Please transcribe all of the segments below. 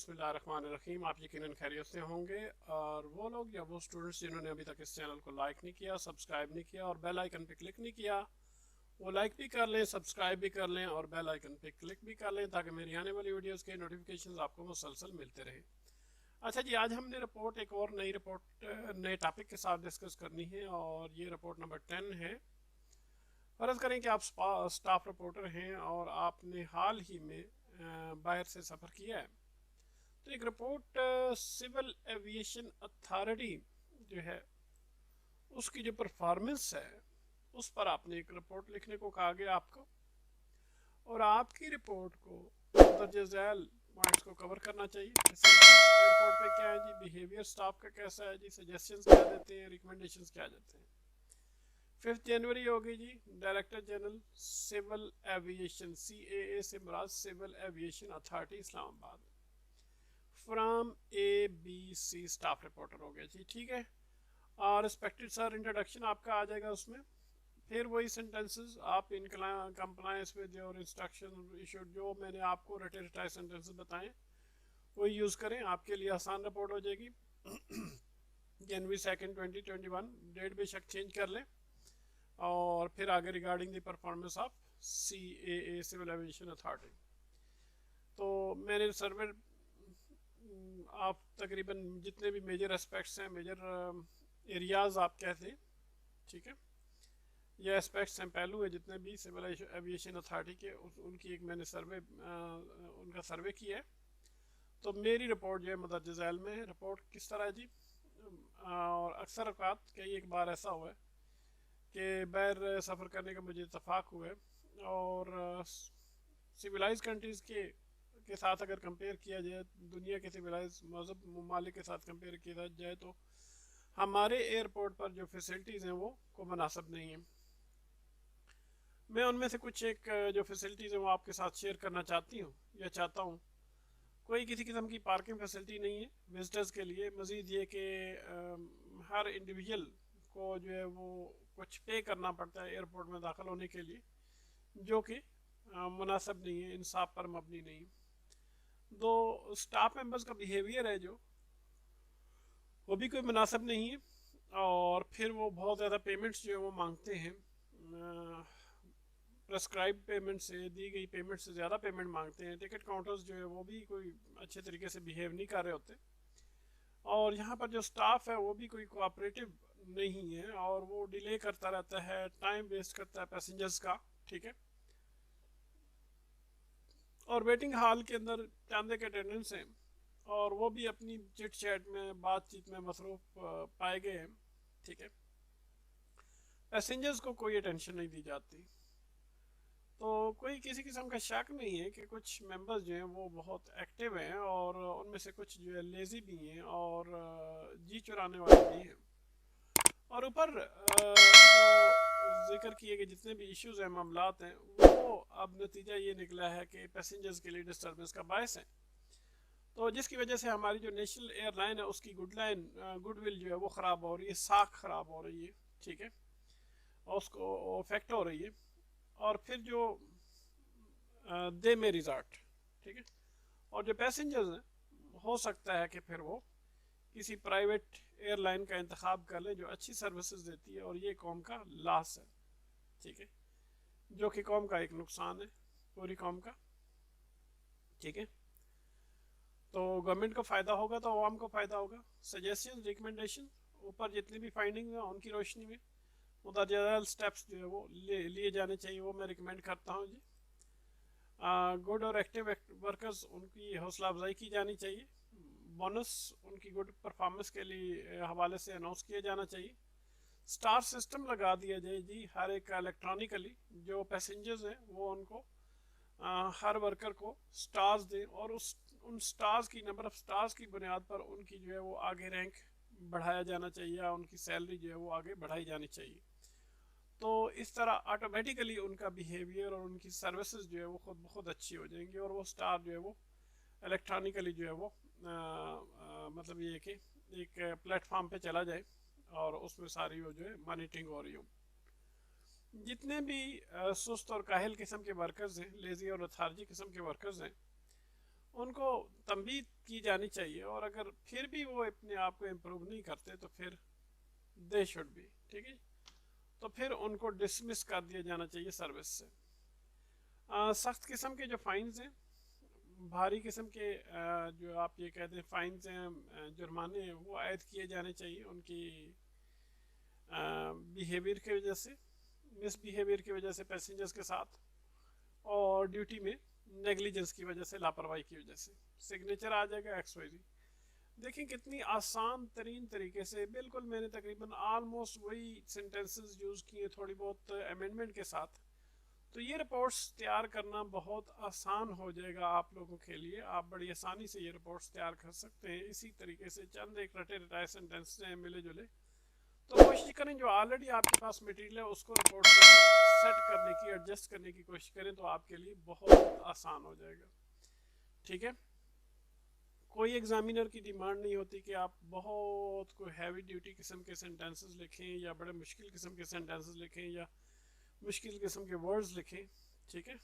बिस्मिल्लाहिर्रहमानिर्रहीम। आप यकीनन खैरियत से होंगे। और वो लोग या वो स्टूडेंट्स जिन्होंने अभी तक इस चैनल को लाइक नहीं किया, सब्सक्राइब नहीं किया और बेल आइकन पे क्लिक नहीं किया, वो लाइक भी कर लें, सब्सक्राइब भी कर लें और बेल आइकन पे क्लिक भी कर लें ताकि मेरी आने वाली वीडियोस के नोटिफिकेशंस आपको मुसलसल मिलते रहें। अच्छा जी, आज हमने रिपोर्ट एक और नई रिपोर्ट नए टॉपिक के साथ डिस्कस करनी है और ये रिपोर्ट नंबर 10 है। फ़र्ज़ करें कि आप स्टाफ रिपोर्टर हैं और आपने हाल ही में बाहर से सफ़र किया है, तो एक रिपोर्ट सिविल एविएशन अथॉरिटी जो है उसकी जो परफॉर्मेंस है उस पर आपने एक रिपोर्ट लिखने को कहा गया आपको, और आपकी रिपोर्ट को दर्ज झैल पॉइंट्स को कवर करना चाहिए। एयरपोर्ट पे क्या है जी, बिहेवियर स्टाफ का कैसा है जी, सजेशंस क्या देते हैं, रिकमेंडेशंस क्या देते हैं। 5 जनवरी होगी जी, director general civil aviation CAA से Murad civil aviation authority Islamabad, from ABC staff reporter हो गया जी, ठीक है। और रिस्पेक्टेड सर इंट्रोडक्शन आपका आ जाएगा उसमें, फिर वही सेंटेंसेस आप in compliance with your instruction issued, जो मैंने आपको रटे रटाए सेंटेंसेस बताएं वही यूज़ करें, आपके लिए आसान रिपोर्ट हो जाएगी। जनवरी 2 2021 डेट बेशक चेंज कर लें। और फिर आगे regarding the performance of CAA civil aviation authority, तो मैंने सर्वे आप तकरीबन जितने भी मेजर एस्पेक्ट्स हैं, मेजर एरियाज़ आप कहते हैं, ठीक है, ये एस्पेक्ट्स हैं, पहलू है जितने भी सिविल एविएशन अथॉरिटी के, उनकी एक मैंने उनका सर्वे किया है। तो मेरी रिपोर्ट जो है मदरज झैल में है। रिपोर्ट किस तरह है जी, और अक्सर औकात कई एक बार ऐसा हुआ है कि बाहर सफ़र करने का मुझे इत्तफाक हुआ है, और सिविलाइज कंट्रीज़ के साथ अगर कंपेयर किया जाए, दुनिया के सिविलाइज मज़हब ममालिक के साथ कंपेयर किया जाए, तो हमारे एयरपोर्ट पर जो फैसिलिटीज़ हैं वो को मुनासिब नहीं है। मैं उनमें से कुछ एक जो फैसिलिटीज़ हैं वो आपके साथ शेयर करना चाहती हूँ या चाहता हूँ। कोई किसी किस्म की पार्किंग फैसिलिटी नहीं है विजिटर्स के लिए। मज़ीद ये कि हर इंडिविजुअल को जो है वो कुछ पे करना पड़ता है एयरपोर्ट में दाखिल होने के लिए, जो कि मुनासिब नहीं है, इंसाफ पर मबनी नहीं। दो स्टाफ मेंबर्स का बिहेवियर है जो वो भी कोई मुनासिब नहीं है, और फिर वो बहुत ज़्यादा पेमेंट्स जो है वो मांगते हैं, प्रेस्क्राइब पेमेंट से, दी गई पेमेंट से ज़्यादा पेमेंट मांगते हैं। टिकट काउंटर्स जो है वो भी कोई अच्छे तरीके से बिहेव नहीं कर रहे होते, और यहाँ पर जो स्टाफ है वो भी कोई कोऑपरेटिव नहीं है, और वो डिले करता रहता है, टाइम वेस्ट करता है पैसेंजर्स का, ठीक है। और वेटिंग हॉल के अंदर चांदे के अटेंडेंट्स हैं, और वो भी अपनी चिट चैट में, बातचीत में मसरूफ पाए गए हैं, ठीक है। पैसेंजर्स को कोई अटेंशन नहीं दी जाती। तो कोई किसी किस्म का शक नहीं है कि कुछ मेंबर्स जो हैं वो बहुत एक्टिव हैं, और उनमें से कुछ जो है लेज़ी भी हैं और जी चुराने वाले भी हैं। और ऊपर जो जिक्र किए गए जितने भी इश्यूज़ हैं, मामलात हैं, वो अब नतीजा ये निकला है कि पैसेंजर्स के लिए डिस्टर्बेंस का बायस है। तो जिसकी वजह से हमारी जो नेशनल एयरलाइन है उसकी गुडविल जो है वो ख़राब हो रही है, साख ख़राब हो रही है, ठीक है, और उसको इफेक्ट हो रही है। और फिर जो दे में रिजॉर्ट, ठीक है, और जो पैसेंजर्स हैं हो सकता है कि फिर वो किसी प्राइवेट एयरलाइन का इंतखाब कर लें जो अच्छी सर्विसेज देती है, और ये कौम का लॉस है, ठीक है, जो कि कौम का एक नुकसान है, पूरी कौम का, ठीक है। तो गवर्नमेंट को फ़ायदा होगा तो आवाम को फ़ायदा होगा। सजेशन, रिकमेंडेशन, ऊपर जितनी भी फाइंडिंग है उनकी रोशनी में मुतअद्दिल स्टेप्स जो है वो लिए जाने चाहिए, वो मैं रिकमेंड करता हूँ जी। गुड और एक्टिव वर्कर्स, उनकी हौसला अफजाई की जानी चाहिए। बोनस उनकी गुड परफॉर्मेंस के लिए हवाले से अनाउंस किया जाना चाहिए। स्टार सिस्टम लगा दिया जाए जी, हर एक इलेक्ट्रॉनिकली, जो पैसेंजर्स हैं वो उनको हर वर्कर को स्टार्स दें, और उन स्टार्स की, नंबर ऑफ स्टार्स की बुनियाद पर उनकी जो है वो आगे रैंक बढ़ाया जाना चाहिए, या उनकी सैलरी जो है वो आगे बढ़ाई जानी चाहिए। तो इस तरह ऑटोमेटिकली उनका बिहेवियर और उनकी सर्विसेज जो है वो खुद ब खुद अच्छी हो जाएंगी, और वो स्टार जो है वो इलेक्ट्रॉनिकली जो है वो मतलब ये कि एक प्लेटफॉर्म पे चला जाए और उसमें सारी वो जो है मॉनिटरिंग हो रही हो। जितने भी सुस्त और काहिल किस्म के वर्कर्स हैं, लेज़ी और लथार्जी किस्म के वर्कर्स हैं, उनको तंबीह की जानी चाहिए, और अगर फिर भी वो अपने आप को इम्प्रूव नहीं करते तो फिर दे शुड बी, ठीक है, तो फिर उनको डिसमिस कर दिया जाना चाहिए सर्विस से। सख्त किस्म के जो फाइन्स हैं, भारी किस्म के जो आप ये कहते हैं फाइन्स हैं, जुर्माने हैं, वो आयद किए जाने चाहिए उनकी बिहेवियर की वजह से, मिसबिहेवियर की वजह से पैसेंजर्स के साथ, और ड्यूटी में नेग्लिजेंस की वजह से, लापरवाही की वजह से। सिग्नेचर आ जाएगा XYZ। देखें कितनी आसान तरीन तरीके से, बिल्कुल मैंने तकरीबन आलमोस्ट वही सेंटेंसेस यूज़ किए, थोड़ी बहुत अमेंडमेंट के साथ। तो ये रिपोर्ट्स तैयार करना बहुत आसान हो जाएगा आप लोगों के लिए। आप बड़ी आसानी से ये रिपोर्ट्स तैयार कर सकते हैं इसी तरीके से, चंद एक रटे रटाए सेंटेंस हैं मिले जुले। तो कोशिश करें जो ऑलरेडी आपके पास मटेरियल है उसको रिपोर्ट सेट करने की, एडजस्ट करने की कोशिश करें, तो आपके लिए बहुत आसान हो जाएगा, ठीक है। कोई एग्जामिनर की डिमांड नहीं होती कि आप बहुत कोई हैवी ड्यूटी किस्म के सेंटेंसेस लिखें, या बड़े मुश्किल किस्म के सेंटेंसेस लिखें, या मुश्किल किस्म के वर्ड्स लिखें, ठीक है।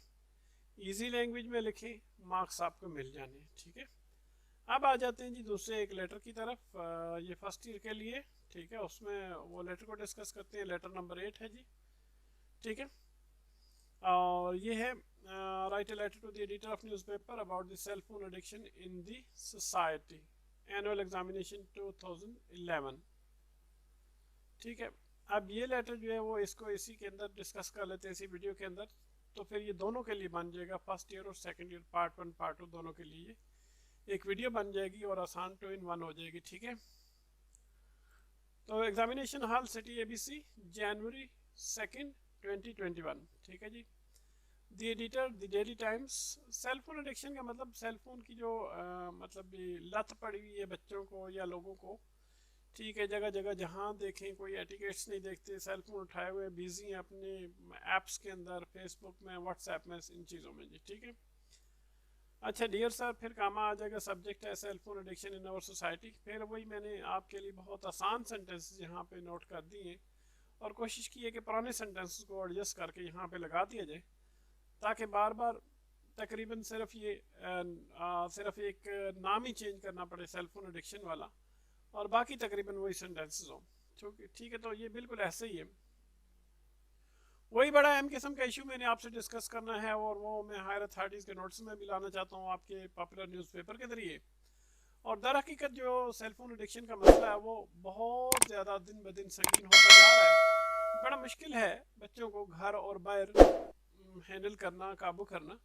इजी लैंग्वेज में लिखें, मार्क्स आपको मिल जाने, ठीक है। अब आ जाते हैं जी दूसरे एक लेटर की तरफ, ये फर्स्ट ईयर के लिए, ठीक है। उसमें वो लेटर को डिस्कस करते हैं, लेटर नंबर 8 है जी, ठीक है। और ये है write a letter to the editor of newspaper about the cell phone addiction in the society, annual examination 2011, ठीक है। अब ये लेटर जो है वो इसको इसी के अंदर डिस्कस कर लेते हैं, इसी वीडियो के अंदर। तो फिर ये दोनों के लिए बन जाएगा, फर्स्ट ईयर और सेकंड ईयर, पार्ट 1 पार्ट 2 दोनों के लिए एक वीडियो बन जाएगी, और आसान 2 in 1 हो जाएगी, ठीक है। तो examination hall city ABC, January 2, 2021, ठीक है जी। The editor, the daily times. Cell phone addiction का मतलब सेल फोन की जो मतलब लत पड़ी हुई है बच्चों को या लोगों को, ठीक है। जगह जगह जहाँ देखें कोई एटिकेट्स नहीं देखते, सेल फोन उठाए हुए बिजी हैं अपने ऐप्स के अंदर, फेसबुक में, व्हाट्सएप में, इन चीज़ों में जी, ठीक है। अच्छा डियर सर, फिर काम आ जाएगा सब्जेक्ट है cell phone addiction in our society. फिर वही मैंने आपके लिए बहुत आसान सेंटेंसेस यहाँ पे नोट कर दिए, और कोशिश की है कि पुराने सेंटेंसेस को एडजस्ट करके यहाँ पे लगा दिया जाए, ताकि बार बार तकरीबन सिर्फ एक नाम ही चेंज करना पड़े सेल फोन एडिक्शन वाला, और बाकी तकरीबन वही सेंटेंसेस हों, ठीक है। तो ये बिल्कुल ऐसे ही है, वही बड़ा अहम किस्म का इशू मैंने आपसे डिस्कस करना है, और वो मैं हायर अथॉरिटीज़ के नोटिस में भी लाना चाहता हूँ आपके पॉपुलर न्यूज़पेपर के जरिए। और दर हकीकत जो सेल फोन एडिक्शन का मसला है वो बहुत ज़्यादा दिन ब दिन संगीन होता जा रहा है। बड़ा मुश्किल है बच्चों को घर और बाहर हैंडल करना, काबू करना।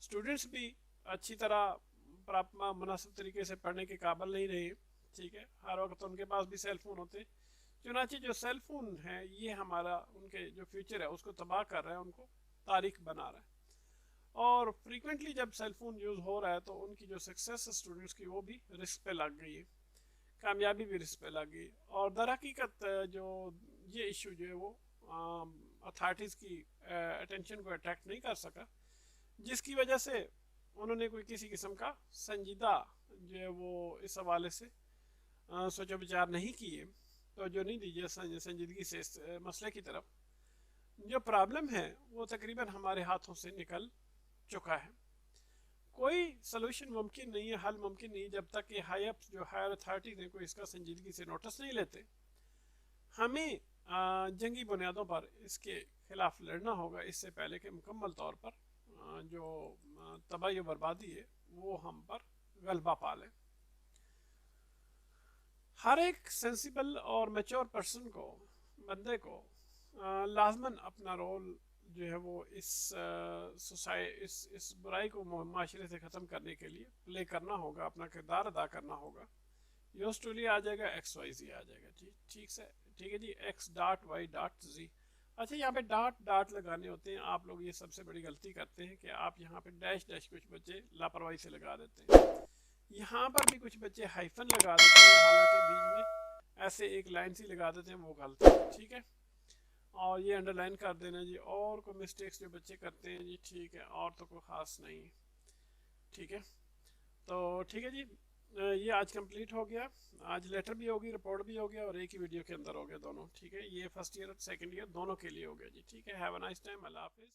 स्टूडेंट्स भी अच्छी तरह मुनासिब तरीके से पढ़ने के काबिल नहीं रहे, ठीक है। हर वक्त उनके पास भी सेल फोन होते, चुनांचे जो सेल फोन है ये हमारा उनके जो फ्यूचर है उसको तबाह कर रहा है, उनको तारीख बना रहा है। और फ्रीक्वेंटली जब सेल फोन यूज़ हो रहा है तो उनकी जो सक्सेस है स्टूडेंट्स की वो भी रिस्क पे लग गई है, कामयाबी भी रिस्क पे लग गई। और दर हकीकत जो ये इशू जो है वो अथॉरिटीज़ की अटेंशन को अट्रैक्ट नहीं कर सका, जिसकी वजह से उन्होंने कोई किसी किस्म का संजीदा जो है वो इस हवाले से सोचो विचार नहीं किए, तो जो नहीं दीजिए संजीदगी से इस मसले की तरफ। जो प्रॉब्लम है वो तकरीबन हमारे हाथों से निकल चुका है, कोई सलूशन मुमकिन नहीं है, हल मुमकिन नहीं जब तक कि हायर अथॉरिटीज़ हैं कोई इसका संजीदगी से नोटिस नहीं लेते। हमें जंगी बुनियादों पर इसके खिलाफ लड़ना होगा, इससे पहले कि मुकम्मल तौर पर जो तबाही बर्बादी है वो हम पर गलबा पा लें। हर एक सेंसिबल और मैच्योर पर्सन को, बंदे को लाजमन अपना रोल जो है वो इस बुराई को माशरे से ख़त्म करने के लिए प्ले करना होगा, अपना किरदार अदा करना होगा। योर्स ट्रूली आ जाएगा, XYZ आ जाएगा जी, ठीक है जी, X.Y.Z। अच्छा यहाँ पे डॉट लगाने होते हैं, आप लोग ये सबसे बड़ी गलती करते हैं कि आप यहाँ पे डैश कुछ बच्चे लापरवाही से लगा देते हैं। यहाँ पर भी कुछ बच्चे हाइफन लगा देते हैं, हालांकि बीच में ऐसे एक लाइन सी लगा देते हैं, वो गलत है, ठीक है। और ये अंडरलाइन कर देना जी। और कोई मिस्टेक्स जो बच्चे करते हैं जी, ठीक है, और तो कोई ख़ास नहीं, ठीक है। तो ठीक है जी, ये आज कंप्लीट हो गया। आज लेटर भी होगी, रिपोर्ट भी हो गया, और एक ही वीडियो के अंदर हो गया दोनों, ठीक है। ये फर्स्ट ईयर और सेकंड ईयर दोनों के लिए हो गया जी, ठीक है। हैव अ नाइस टाइम, अल्लाह हाफिज़।